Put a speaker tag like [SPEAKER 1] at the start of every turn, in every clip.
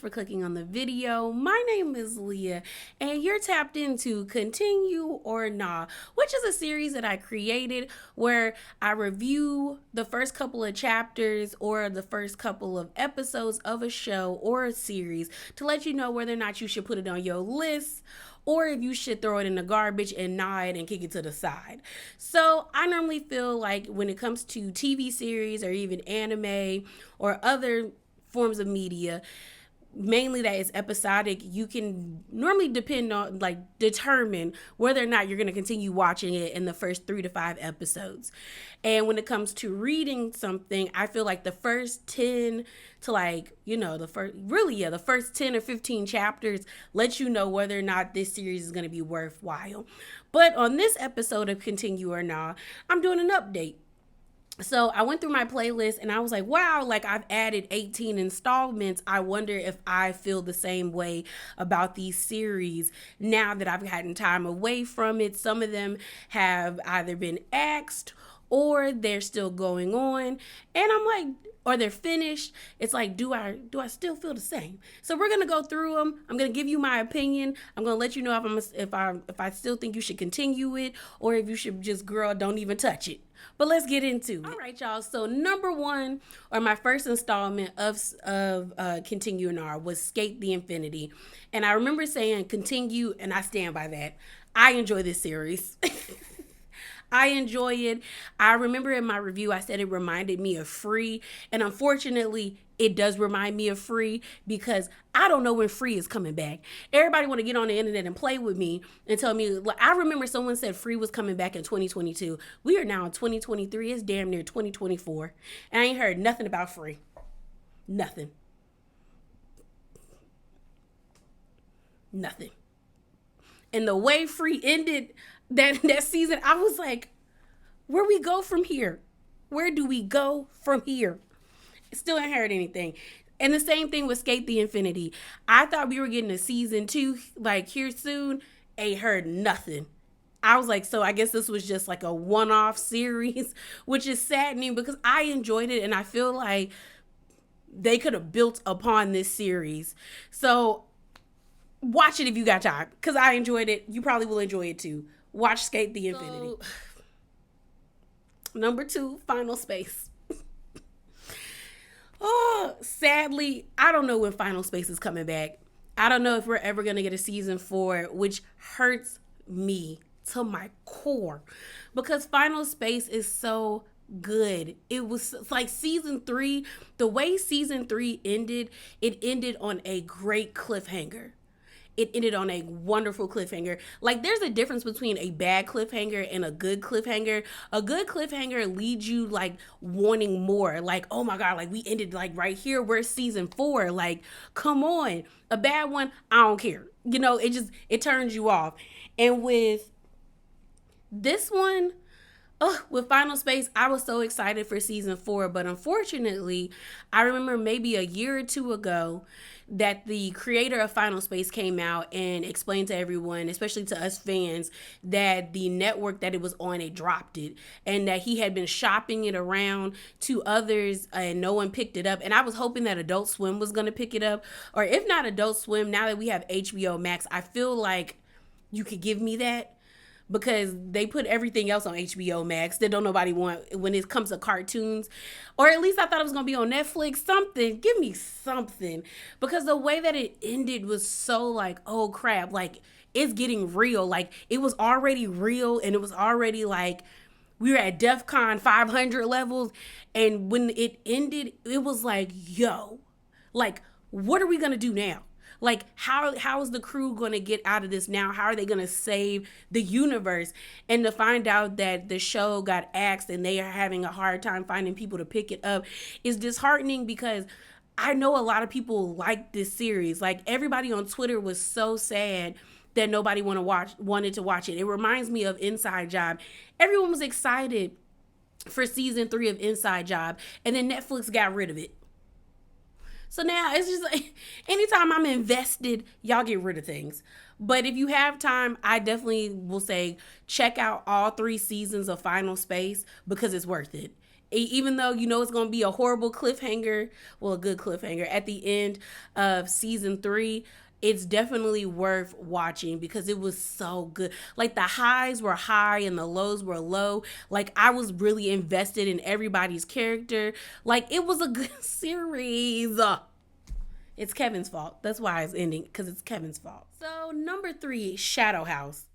[SPEAKER 1] for clicking on the video. My name is Leah, and you're tapped into Continue or Nah, which is a series that I created where I review the first couple of chapters or the first couple of episodes of a show or a series to let you know whether or not you should put it on your list or if you should throw it in the garbage and nod and kick it to the side. So I normally feel like when it comes to TV series or even anime or other forms of media, mainly that is episodic, you can normally determine whether or not you're going to continue watching it in the first 3 to 5 episodes. And when it comes to reading something, I feel like the first 10 to the first 10 or 15 chapters let you know whether or not this series is going to be worthwhile. But on this episode of Continue or Not, I'm doing an update. So I went through my playlist and I was like, wow, like I've added 18 installments. I wonder if I feel the same way about these series now that I've gotten time away from it. Some of them have either been axed or they're still going on. And I'm like, or they're finished. It's like, do I still feel the same? So we're gonna go through them. I'm gonna give you my opinion. I'm gonna let you know if I still think you should continue it or if you should just, girl, don't even touch it. But let's get into it. All right, y'all. So number one, or my first installment of Continue and R was Skate the Infinity. And I remember saying continue, and I stand by that. I enjoy this series. I enjoy it. I remember in my review, I said it reminded me of Free. And unfortunately, it does remind me of Free because I don't know when Free is coming back. Everybody want to get on the internet and play with me and tell me, like, I remember someone said Free was coming back in 2022. We are now in 2023. It's damn near 2024. And I ain't heard nothing about Free. Nothing. And the way Free ended that season, I was like, where we go from here? Where do we go from here? Still ain't heard anything. And the same thing with Skate the Infinity. I thought we were getting a season 2 like here soon. Ain't heard nothing. I was like, so I guess this was just like a one-off series, which is saddening because I enjoyed it and I feel like they could have built upon this series. So watch it if you got time because I enjoyed it. You probably will enjoy it too. Watch Skate the Infinity. Number 2, Final Space. Oh, sadly, I don't know when Final Space is coming back. I don't know if we're ever going to get a season 4, which hurts me to my core because Final Space is so good. It's like season 3, the way season 3 ended, it ended on a great cliffhanger. It ended on a wonderful cliffhanger. Like, there's a difference between a bad cliffhanger and a good cliffhanger. A good cliffhanger leads you, like, wanting more. Like, oh, my God, like, we ended, like, right here. We're season 4. Like, come on. A bad one, I don't care. You know, it turns you off. And with this one, with Final Space, I was so excited for season 4. But unfortunately, I remember maybe a year or two ago that the creator of Final Space came out and explained to everyone, especially to us fans, that the network that it was on, it dropped it. And that he had been shopping it around to others and no one picked it up. And I was hoping that Adult Swim was going to pick it up. Or if not Adult Swim, now that we have HBO Max, I feel like you could give me that. Because they put everything else on HBO Max that don't nobody want when it comes to cartoons. Or at least I thought it was going to be on Netflix. Something. Give me something. Because the way that it ended was so like, oh crap. Like, it's getting real. Like, it was already real. And it was already like, we were at DEFCON 500 levels. And when it ended, it was like, yo. Like, what are we going to do now? Like, how is the crew going to get out of this now? How are they going to save the universe? And to find out that the show got axed and they are having a hard time finding people to pick it up is disheartening because I know a lot of people like this series. Like, everybody on Twitter was so sad that nobody wanted to watch it. It reminds me of Inside Job. Everyone was excited for season 3 of Inside Job, and then Netflix got rid of it. So now it's just like anytime I'm invested, y'all get rid of things. But if you have time, I definitely will say check out all 3 seasons of Final Space because it's worth it. Even though you know it's going to be a horrible cliffhanger, well, a good cliffhanger at the end of season 3, it's definitely worth watching because it was so good. Like the highs were high and the lows were low. Like I was really invested in everybody's character. Like it was a good series. It's Kevin's fault. That's why it's ending, because it's Kevin's fault. So number 3, Shadow House.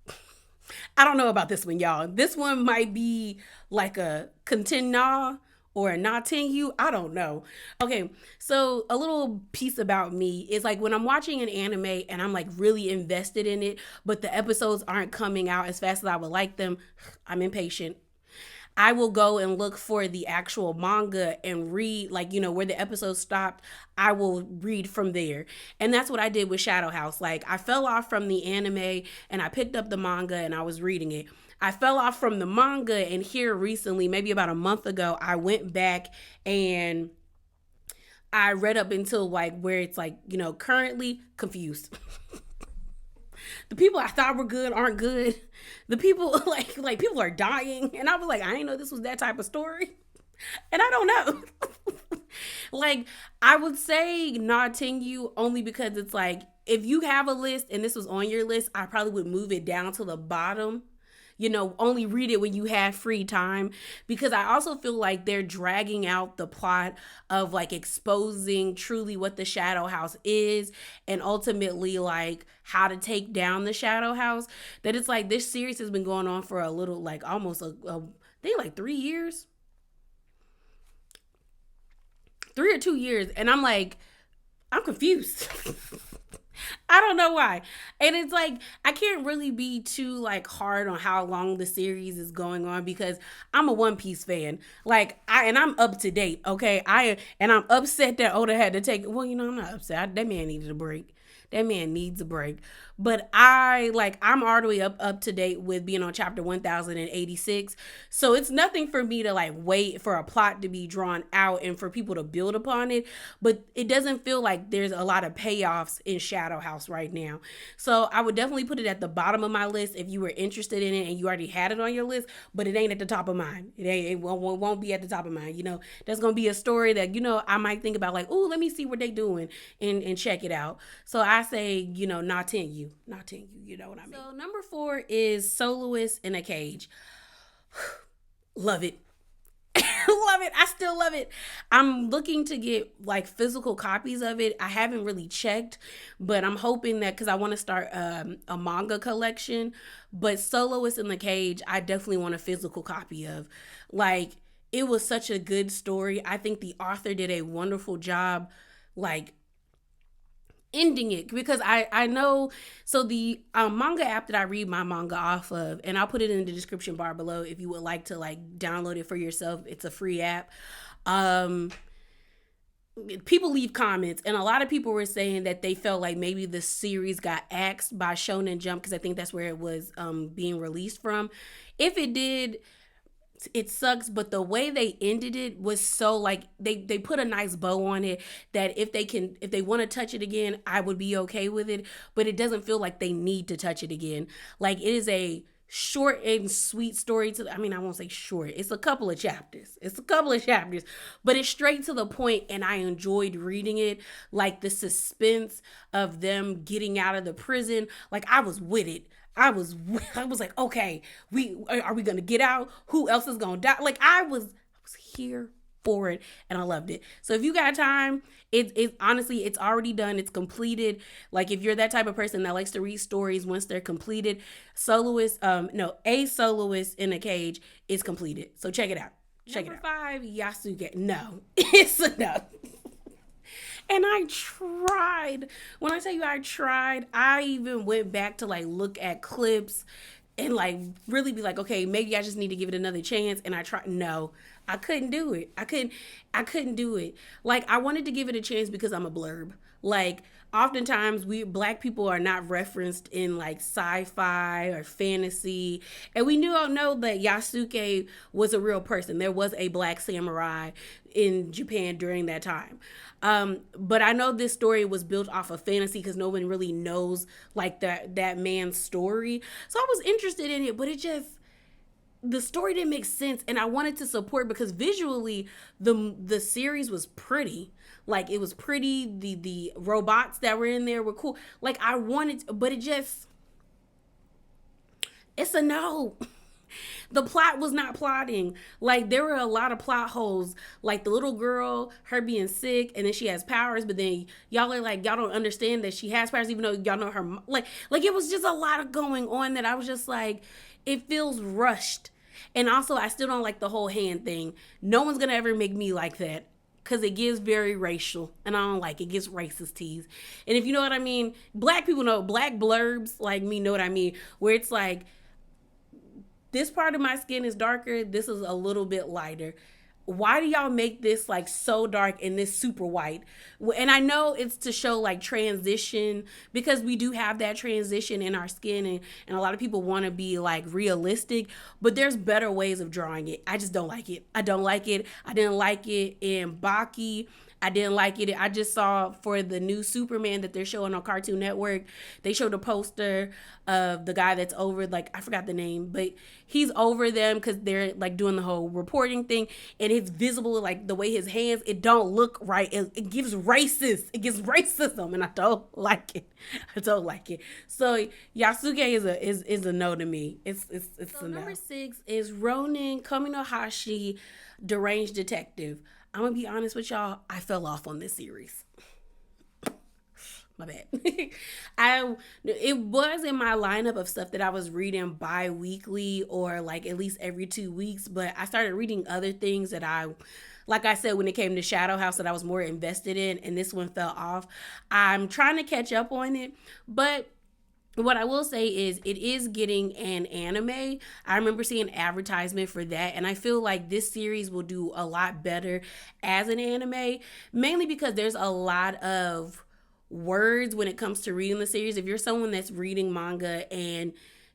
[SPEAKER 1] I don't know about this one, y'all. This one might be like a continue or a not continue. I don't know. Okay, so a little piece about me is like when I'm watching an anime and I'm like really invested in it, but the episodes aren't coming out as fast as I would like them, I'm impatient. I will go and look for the actual manga and read, like, you know, where the episode stopped. I will read from there. And that's what I did with Shadow House. Like, I fell off from the anime and I picked up the manga and I was reading it. I fell off from the manga, and here recently, maybe about a month ago, I went back and I read up until like where it's like, you know, currently confused. The people I thought were good aren't good. The people like people are dying, and I was like, I didn't know this was that type of story, and I don't know. Like I would say not continue only because it's like if you have a list and this was on your list, I probably would move it down to the bottom. You know, only read it when you have free time, because I also feel like they're dragging out the plot of like exposing truly what the Shadow House is and ultimately like how to take down the Shadow House. That it's like this series has been going on for a little, like almost I think like 3 years, 3 or 2 years, and I'm like, I'm confused. I don't know why. And it's like I can't really be too like hard on how long the series is going on because I'm a One Piece fan. Like I'm up to date, okay? I'm upset that Oda had to take, well, you know, I'm not upset. That man needed a break. That man needs a break. But I'm already up to date with being on chapter 1086. So it's nothing for me to like wait for a plot to be drawn out and for people to build upon it. But it doesn't feel like there's a lot of payoffs in Shadow House right now. So I would definitely put it at the bottom of my list if you were interested in it and you already had it on your list, but it ain't at the top of mine. It won't be at the top of mine. You know, there's going to be a story that, you know, I might think about like, oh, let me see what they doing and check it out. So I say, you know, not 10 you, you know what I mean? So number 4 is Soloist in a Cage. Love it. Love it. I still love it. I'm looking to get like physical copies of it. I haven't really checked, but I'm hoping that because I want to start a manga collection. But Soloist in the Cage, I definitely want a physical copy of. Like, it was such a good story. I think the author did a wonderful job, like, ending it, because I know, so the manga app that I read my manga off of, and I'll put it in the description bar below if you would like to like download it for yourself. It's a free app. People leave comments, and a lot of people were saying that they felt like maybe the series got axed by Shonen Jump, because I think that's where it was being released from. If it did, it sucks, but the way they ended it was so like they put a nice bow on it that if they want to touch it again, I would be okay with it, but it doesn't feel like they need to touch it again. Like, it is a short and sweet story I won't say short, it's a couple of chapters, but it's straight to the point, and I enjoyed reading it. Like, the suspense of them getting out of the prison, like, I was with it. I was like, okay, are we gonna get out? Who else is gonna die? Like, I was here for it, and I loved it. So if you got time, it honestly, it's already done. It's completed. Like, if you're that type of person that likes to read stories once they're completed, A Soloist in a Cage is completed. So check it out. Number 5, Yasuke. No, it's a no. And I tried. When I tell you I tried, I even went back to like look at clips and like really be like, okay, maybe I just need to give it another chance. And I tried. No, I couldn't do it. I couldn't do it. Like, I wanted to give it a chance because I'm a blurb. Like, oftentimes we black people are not referenced in like sci-fi or fantasy, and we knew know that Yasuke was a real person. There was a black samurai in Japan during that time. But I know this story was built off of fantasy because no one really knows like that man's story. So I was interested in it, but it just, the story didn't make sense, and I wanted to support because visually the series was pretty. Like, it was pretty. The robots that were in there were cool. Like, I wanted, but it just, it's a no. The plot was not plotting. Like, there were a lot of plot holes. Like, the little girl, her being sick, and then she has powers, but then y'all are like, y'all don't understand that she has powers, even though y'all know her. Like it was just a lot of going on that I was just like, it feels rushed. And also, I still don't like the whole hand thing. No one's gonna ever make me like that because it gives very racial, and I don't like it. It gives racist tease. And if you know what I mean, black people know, black blurbs like me know what I mean, where it's like, this part of my skin is darker, this is a little bit lighter. Why do y'all make this like so dark and this super white? And I know it's to show like transition, because we do have that transition in our skin, and a lot of people want to be like realistic, but there's better ways of drawing it. I just don't like it. I don't like it. I didn't like it in Baki. I didn't like it. I just saw for the new Superman that they're showing on Cartoon Network, they showed a poster of the guy that's over, like, I forgot the name, but he's over them because they're like doing the whole reporting thing, and it's visible, like the way his hands, it don't look right. It gives racist. It gives racism, and I don't like it. I don't like it. So Yasuke is a no to me. It's so a no. Number 6 is Ronin Kaminohashi, Deranged Detective. I'm gonna be honest with y'all, I fell off on this series. My bad. It was in my lineup of stuff that I was reading bi-weekly or like at least every 2 weeks, but I started reading other things that like I said, when it came to Shadow House, that I was more invested in, and this one fell off. I'm trying to catch up on it, but what I will say is it is getting an anime. I remember seeing an advertisement for that, and I feel like this series will do a lot better as an anime, mainly because there's a lot of words when it comes to reading the series. If you're someone that's reading manga and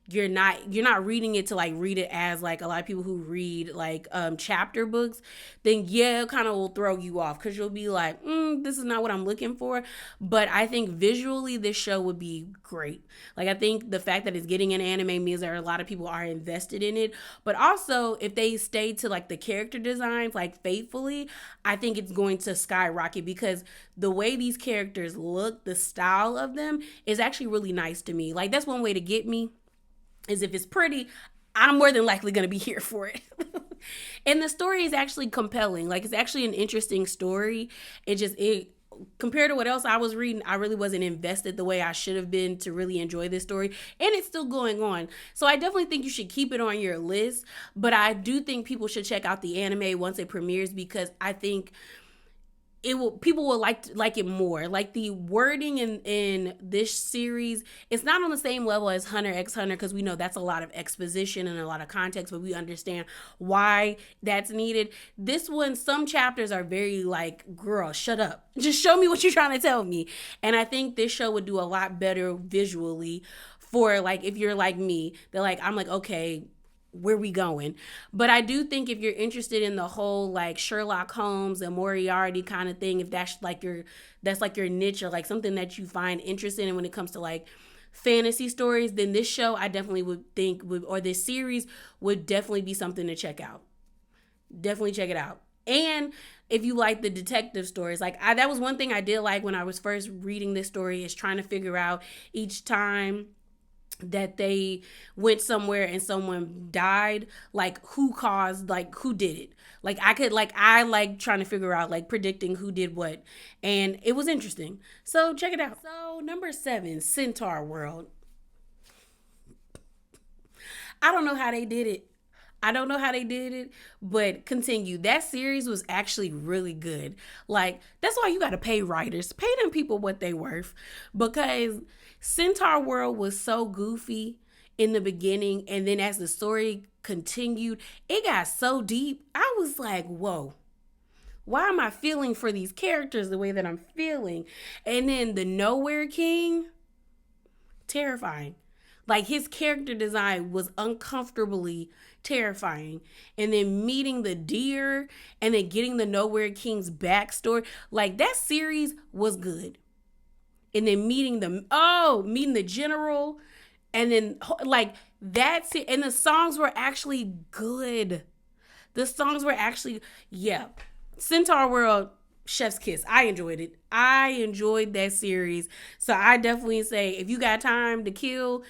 [SPEAKER 1] you're not reading it to like read it as like a lot of people who read like chapter books, then yeah, it kind of will throw you off because you'll be like, this is not what I'm looking for. But I think visually this show would be great. Like, I think the fact that it's getting an anime means that a lot of people are invested in it, but also if they stay to like the character designs like faithfully, I think it's going to skyrocket, because the way these characters look, the style of them is actually really nice to me. Like, that's one way to get me, is if it's pretty, I'm more than likely going to be here for it. And the story is actually compelling. Like, it's actually an interesting story. It compared to what else I was reading, I really wasn't invested the way I should have been to really enjoy this story. And it's still going on. So I definitely think you should keep it on your list. But I do think people should check out the anime once it premieres, because I think people will like it more. Like, the wording in this series, it's not on the same level as Hunter x Hunter, because we know that's a lot of exposition and a lot of context, but we understand why that's needed. This one, some chapters are very like, girl, shut up, just show me what you're trying to tell me. And I think this show would do a lot better visually for, like, if you're like me, they're like, I'm like, okay, where we going? But I do think if you're interested in the whole like Sherlock Holmes and Moriarty kind of thing, if that's like your niche, or like something that you find interesting in when it comes to like fantasy stories, then this show I definitely or this series would definitely be something to check out. Definitely check it out. And if you like the detective stories, like that was one thing I did like when I was first reading this story, is trying to figure out each time that they went somewhere and someone died, like who did it. Like I like trying to figure out, like, predicting who did what, and it was interesting. So check it out. So number 7, Centaur World. I don't know how they did it. But continue. That series was actually really good. Like, that's why you got to pay writers. Pay them people what they worth, because Centaur World was so goofy in the beginning, and then as the story continued, it got so deep. I was like, whoa, why am I feeling for these characters the way that I'm feeling? And then the Nowhere King, terrifying. Like his character design was uncomfortably terrifying. And then meeting the deer and then getting the Nowhere King's backstory. Like that series was good. And then meeting the general. And then like that's it. And the songs were actually good. The songs were actually, yeah. Centaur World, chef's kiss. I enjoyed it. I enjoyed that series. So I definitely say if you got time to kill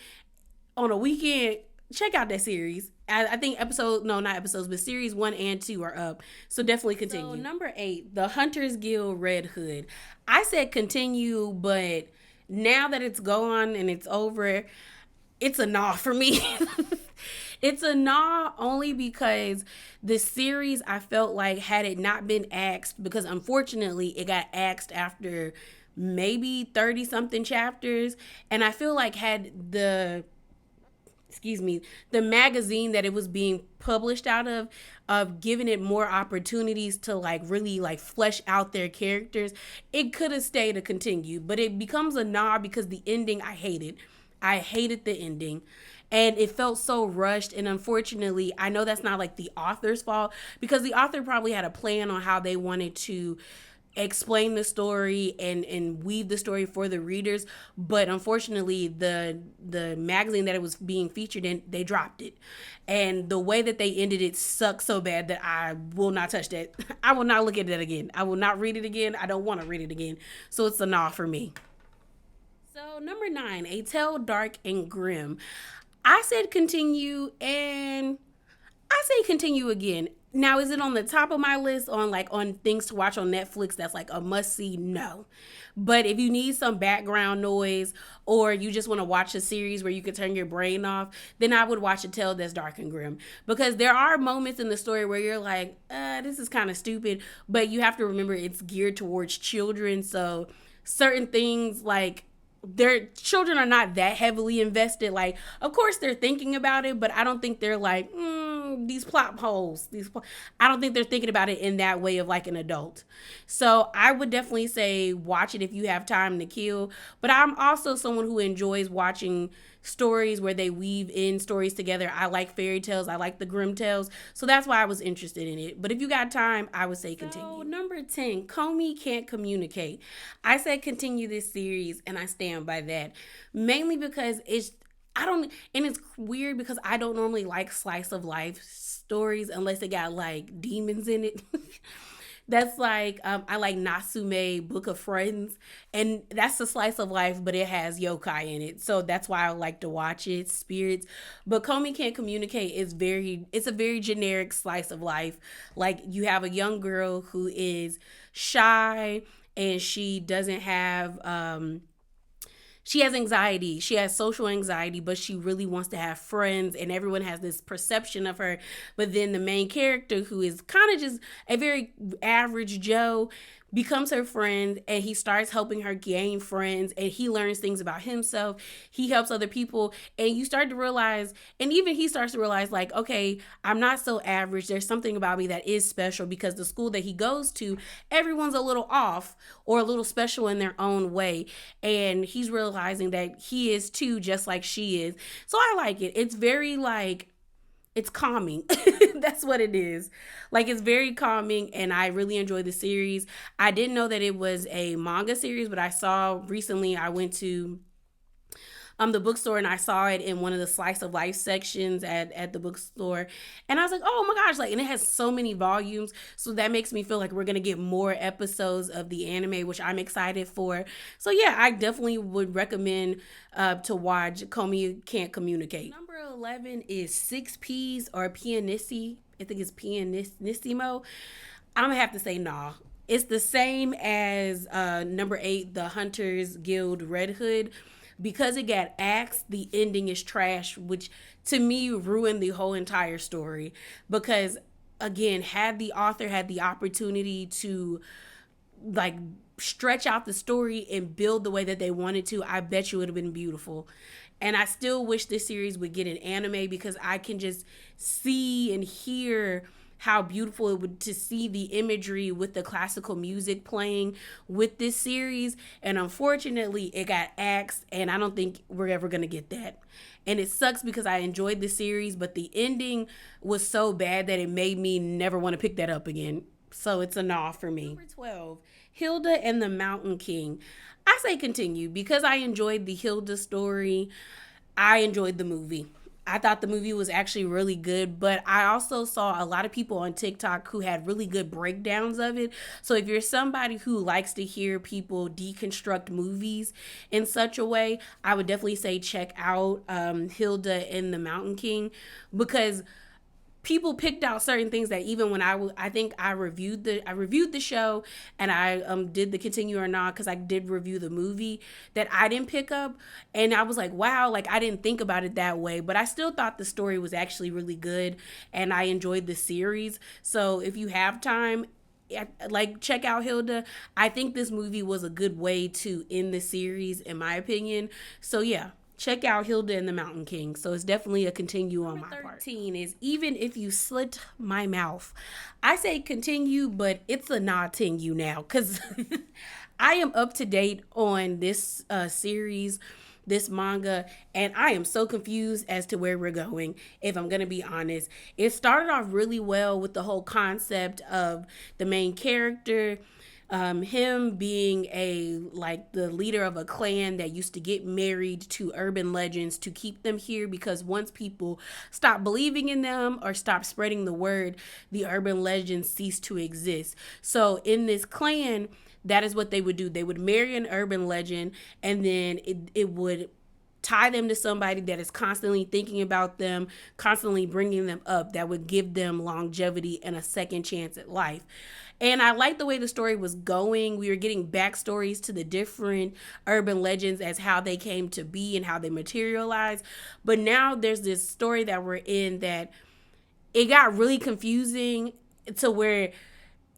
[SPEAKER 1] on a weekend, check out that series. I think not episodes, but series 1 and 2 are up. So definitely continue. So number 8, the Hunters Guild Red Hood. I said continue, but now that it's gone and it's over, it's a nah for me. It's a nah only because the series, I felt like, had it not been axed, because unfortunately it got axed after maybe 30 something chapters, and I feel like had the magazine that it was being published out of giving it more opportunities to like really like flesh out their characters, it could have stayed to continue. But it becomes a nah because the ending I hated the ending, and it felt so rushed. And unfortunately, I know that's not like the author's fault, because the author probably had a plan on how they wanted to explain the story and weave the story for the readers, but unfortunately the magazine that it was being featured in, they dropped it, and the way that they ended it sucks so bad that I will not touch that. I will not look at that again. I will not read it again. I don't want to read it again. So it's a nah for me. So number 9, A Tale Dark and Grim. I said continue, and I say continue again. Now, is it on the top of my list on things to watch on Netflix that's like a must see? No. But if you need some background noise, or you just want to watch a series where you can turn your brain off, then I would watch A Tale That's Dark and Grim, because there are moments in the story where you're like, this is kind of stupid, but you have to remember it's geared towards children. So certain things, like, their children are not that heavily invested. Like, of course they're thinking about it, but I don't think they're like, these plot holes. I don't think they're thinking about it in that way of like an adult. So I would definitely say watch it if you have time to kill. But I'm also someone who enjoys watching stories where they weave in stories together. I like fairy tales. I like the grim tales. So that's why I was interested in it. But if you got time, I would say continue. So number 10, Comey Can't Communicate. I said continue this series, and I stand by that. Mainly because it's weird because I don't normally like slice of life stories unless it got like demons in it. That's like, I like Natsume Book of Friends, and that's a slice of life, but it has yokai in it, so that's why I like to watch it. Spirits. But Comey Can't Communicate it's a very generic slice of life. Like, you have a young girl who is shy, and she doesn't have she has anxiety. She has social anxiety, but she really wants to have friends, and everyone has this perception of her. But then the main character, who is kind of just a very average Joe, becomes her friend, and he starts helping her gain friends, and he learns things about himself. He helps other people, and you start to realize, and even he starts to realize, like, okay, I'm not so average. There's something about me that is special, because the school that he goes to, everyone's a little off or a little special in their own way, and he's realizing that he is too, just like she is. So I like it. It's very like, it's calming. That's what it is. Like, it's very calming, and I really enjoy the series. I didn't know that it was a manga series, but I saw recently, I went to the bookstore, and I saw it in one of the slice of life sections at the bookstore, and I was like, oh my gosh, like, and it has so many volumes, so that makes me feel like we're gonna get more episodes of the anime, which I'm excited for. So yeah, I definitely would recommend to watch Comey Can't Communicate. Number 11 is Six Ps, or Pianissi. I think it's Pianissimo. I'm gonna have to say nah. It's the same as number 8, the Hunters Guild Red Hood. Because it got axed, the ending is trash, which to me ruined the whole entire story. Because again, had the author had the opportunity to like stretch out the story and build the way that they wanted to, I bet you it would have been beautiful. And I still wish this series would get an anime, because I can just see and hear how beautiful it would to see the imagery with the classical music playing with this series. And unfortunately, it got axed, and I don't think we're ever gonna get that. And it sucks because I enjoyed the series, but the ending was so bad that it made me never want to pick that up again. So it's a nah for me. Number 12, Hilda and the Mountain King. I say continue because I enjoyed the Hilda story. I enjoyed the movie. I thought the movie was actually really good, but I also saw a lot of people on TikTok who had really good breakdowns of it. So if you're somebody who likes to hear people deconstruct movies in such a way, I would definitely say check out Hilda and the Mountain King, because people picked out certain things that even when I think I reviewed the show, and I did the continue or not because I did review the movie, that I didn't pick up, and I was like, wow, like I didn't think about it that way, but I still thought the story was actually really good, and I enjoyed the series. So if you have time, like check out Hilda. I think this movie was a good way to end the series in my opinion. So yeah, check out Hilda and the Mountain King. So it's definitely a continue on my part. 13 is Even If You Slit My Mouth. I say continue, but it's a not continue now because I am up to date on this series, this manga, and I am so confused as to where we're going, if I'm going to be honest. It started off really well with the whole concept of the main character, him being the leader of a clan that used to get married to urban legends to keep them here, because once people stop believing in them or stop spreading the word, the urban legends cease to exist. So in this clan, that is what they would do. They would marry an urban legend, and then it would tie them to somebody that is constantly thinking about them, constantly bringing them up, that would give them longevity and a second chance at life. And I like the way the story was going. We were getting backstories to the different urban legends as how they came to be and how they materialized. But now there's this story that we're in that it got really confusing to where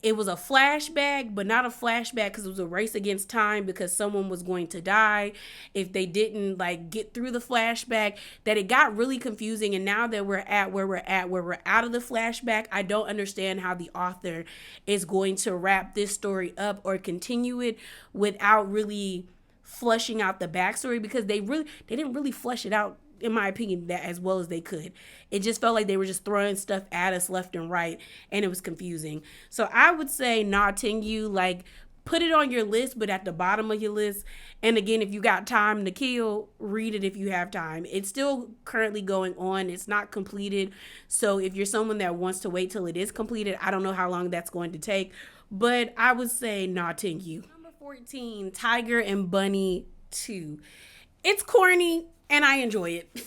[SPEAKER 1] it was a flashback, but not a flashback because it was a race against time, because someone was going to die if they didn't like get through the flashback. That it got really confusing, and now that we're at where we're out of the flashback, I don't understand how the author is going to wrap this story up or continue it without really fleshing out the backstory, because they didn't really flesh it out, in my opinion, that as well as they could. It just felt like they were just throwing stuff at us left and right, and it was confusing. So I would say not you, like put it on your list, but at the bottom of your list. And again, if you got time to kill, read it if you have time. It's still currently going on. It's not completed. So if you're someone that wants to wait till it is completed, I don't know how long that's going to take, but I would say not you. Number 14, Tiger and Bunny 2. It's corny, and I enjoy it.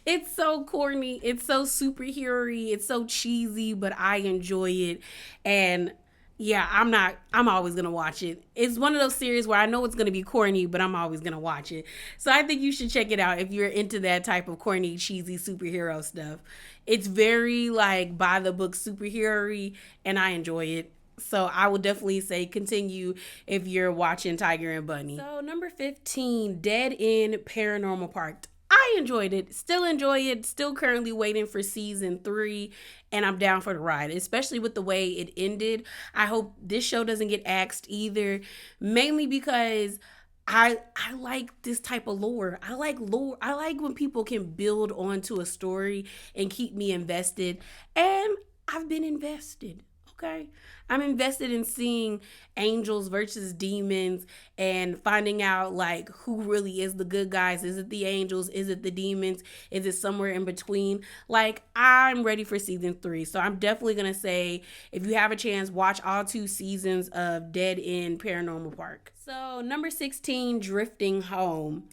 [SPEAKER 1] It's so corny. It's so superhero-y. It's so cheesy, but I enjoy it. And yeah, I'm always going to watch it. It's one of those series where I know it's going to be corny, but I'm always going to watch it. So I think you should check it out if you're into that type of corny, cheesy superhero stuff. It's very like by the book superhero-y, and I enjoy it. So I would definitely say continue if you're watching Tiger and Bunny. So number 15, Dead End Paranormal Park. I enjoyed it, still enjoy it, still currently waiting for season 3, and I'm down for the ride, especially with the way it ended. I hope this show doesn't get axed either, mainly because I like this type of lore. I like lore. I like when people can build onto a story and keep me invested, and I've been invested. Okay, I'm invested in seeing angels versus demons and finding out like who really is the good guys. Is it the angels? Is it the demons? Is it somewhere in between? Like, I'm ready for season 3. So I'm definitely going to say, if you have a chance, watch all 2 seasons of Dead End Paranormal Park. So number 16, Drifting Home.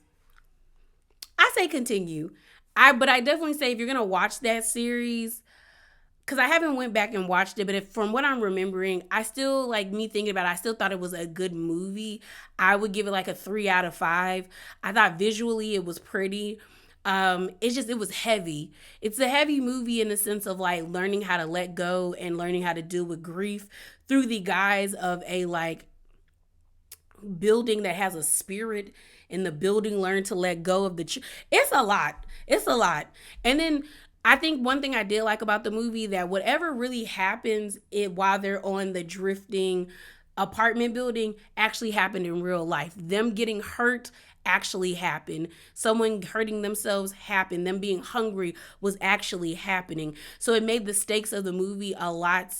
[SPEAKER 1] I say continue. But I definitely say if you're going to watch that series, because I haven't went back and watched it, but from what I'm remembering, I still, like me thinking about it, I still thought it was a good movie. I would give it like a 3 out of 5. I thought visually it was pretty. It was heavy. It's a heavy movie in the sense of like learning how to let go and learning how to deal with grief through the guise of a like building that has a spirit, and the building learn to let go of it's a lot. And then I think one thing I did like about the movie, that whatever really happens while they're on the drifting apartment building actually happened in real life. Them getting hurt actually happened. Someone hurting themselves happened. Them being hungry was actually happening. So it made the stakes of the movie a lot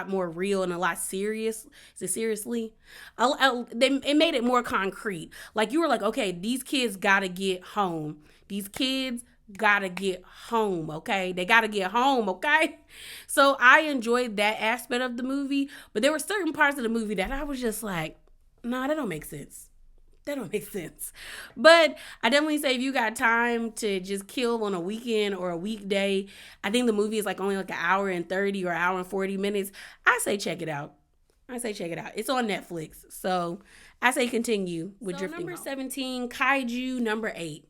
[SPEAKER 1] more real and a lot serious. Is it seriously? It made it more concrete. Like you were like, okay, these kids gotta get home. These kids gotta get home, okay? They gotta get home, okay? So I enjoyed that aspect of the movie, but there were certain parts of the movie that I was just like, nah, that don't make sense. That don't make sense. But I definitely say if you got time to just kill on a weekend or a weekday, I think the movie is like only like an hour and 30 or an hour and 40 minutes. I say check it out. It's on Netflix. So I say continue with Drifting Number 17, Kaiju number 8.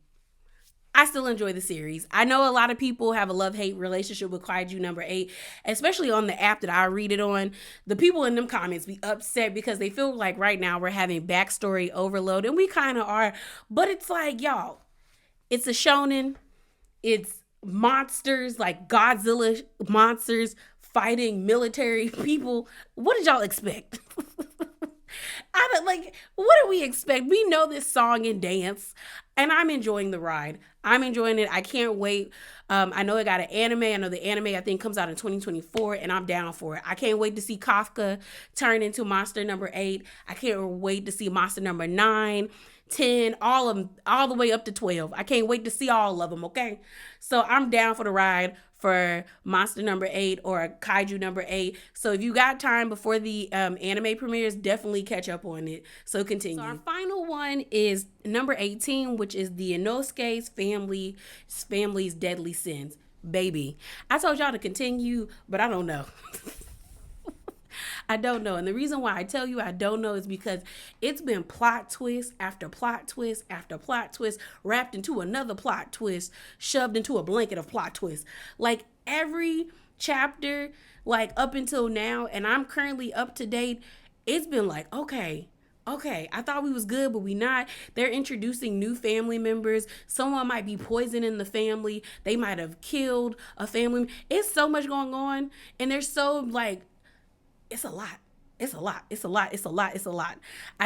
[SPEAKER 1] I still enjoy the series. I know a lot of people have a love-hate relationship with Kaiju number 8, especially on the app that I read it on. The people in them comments be upset because they feel like right now we're having backstory overload, and we kind of are. But it's like, y'all, it's a shonen. It's monsters, like Godzilla monsters fighting military people. What did y'all expect? What do we expect? We know this song and dance, and I'm enjoying the ride. I'm enjoying it. I can't wait. I know it got an anime. I know the anime, I think, comes out in 2024, and I'm down for it. I can't wait to see Kafka turn into monster number 8. I can't wait to see monster number 9, 10, all of them, all the way up to 12. I can't wait to see all of them, okay? So I'm down for the ride for monster number 8 or Kaiju number 8. So if you got time before the anime premieres, definitely catch up on it. So continue. So our final one is number 18, which is the Inosuke's family's deadly sins. Baby, I told y'all to continue, but I don't know. I don't know. And the reason why I tell you I don't know is because it's been plot twist after plot twist after plot twist, wrapped into another plot twist, shoved into a blanket of plot twists. Like every chapter, like up until now, and I'm currently up to date, it's been like, okay, I thought we was good, but we not. They're introducing new family members. Someone might be poisoning the family. They might have killed a family. It's so much going on, and they're so like, it's a lot. I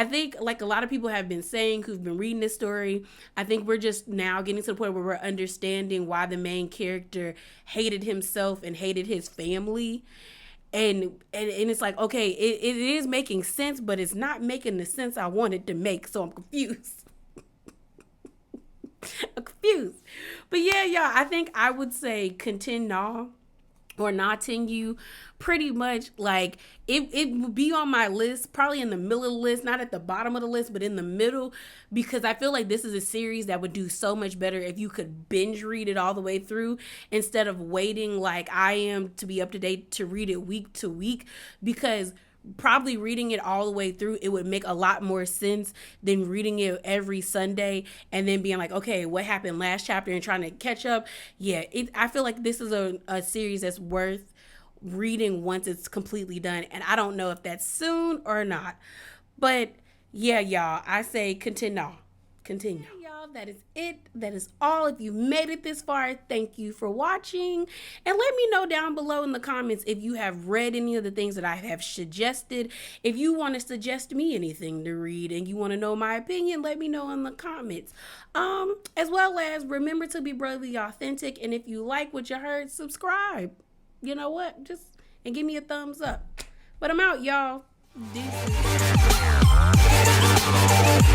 [SPEAKER 1] think, like a lot of people have been saying who've been reading this story, I think we're just now getting to the point where we're understanding why the main character hated himself and hated his family. And it's like, okay, it is making sense, but it's not making the sense I wanted to make. So I'm confused. But yeah, y'all, I think I would say continue or Continue, pretty much like it would be on my list, probably in the middle of the list, not at the bottom of the list, but in the middle, because I feel like this is a series that would do so much better if you could binge read it all the way through instead of waiting like I am to be up to date to read it week to week, because probably reading it all the way through, it would make a lot more sense than reading it every Sunday and then being like, okay, what happened last chapter and trying to catch up. Yeah, I feel like this is a series that's worth reading once it's completely done. And I don't know if that's soon or not. But yeah, y'all, I say continue. Yeah, y'all, that is it. That is all. If you made it this far, thank you for watching. And let me know down below in the comments if you have read any of the things that I have suggested. If you want to suggest me anything to read and you want to know my opinion, let me know in the comments. As well as remember to be brotherly authentic. And if you like what you heard, subscribe. You know what? And give me a thumbs up. But I'm out, y'all. This is